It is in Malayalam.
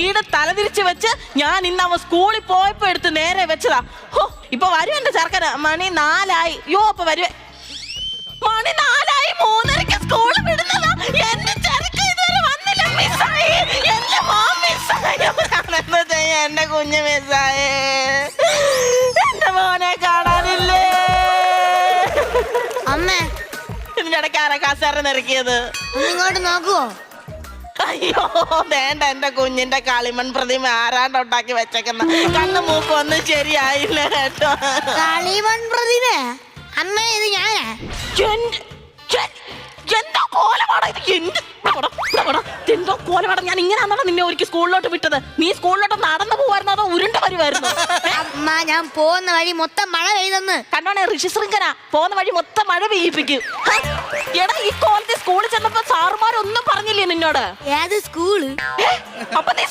വീട് തലതിരിച്ച് വെച്ച് ഞാൻ ഇന്ന് അവൻ സ്കൂളിൽ പോയപ്പോ എടുത്ത് നേരെ വെച്ചതാ. ഹോ ഇപ്പൊ വരും എന്റെ ചെറുക്കന്. മണി 4 യോ ഇപ്പൊ വരുവേ. മണി 4 3:30 സ്കൂളിൽ വിടുന്നതാ. എന്റെ ചെറുക്കൻ ഇതുവരെ വന്നില്ല. മിസ്സായി എന്റെ മോൻ മിസ്സായി. എന്താ ചെയ്യാ എന്റെ കുഞ്ഞ് മിസ്സായേ. എന്റെ മോനെ കാണാനില്ലേ. അമ്മേ ഇതിന്റെ ഇടയ്ക്ക് ആരാ കസേര നിറക്കിയത്? ഇങ്ങോട്ട് നോക്കുവോ? അയ്യോ വേണ്ട, എന്റെ കുഞ്ഞിന്റെ കളിമൺ പ്രതിമ ആരാണ്ട് ഉണ്ടാക്കി വെച്ചേക്കുന്ന. കണ്ണു മൂക്ക് ഒന്നും ശരിയായില്ല കേട്ടോ. കളിമൺ പ്രതിമ അമ്മ, ഇത് ഞാനാ. എന്തോ കോലമാടാ ഇത്. എന്തോ കോലമാടാ. ഞാൻ ഇങ്ങനെയാണോ നിന്നെ ഒരിക്കൽ സ്കൂളിലോട്ട് വിട്ടത്? നീ സ്കൂളിലോട്ട് നടന്നു പോവായിരുന്നോ അതോ ഉരുണ്ട് വരുമായിരുന്നു? അമ്മ ഞാൻ പോകുന്ന വഴി മൊത്തം മഴ പെയ്തെന്ന്. കണ്ടോണേ ഋഷിശൃംഖന പോകുന്ന വഴി മൊത്തം മഴ പെയ്യിപ്പിക്കും. എടാ ഈ കോലത്തെ സ്കൂളിൽ ചെന്നപ്പോ സാറുമാരൊന്നും പറഞ്ഞില്ലേ നിന്നോട്? ഏത് സ്കൂള്? അപ്പൊ നീ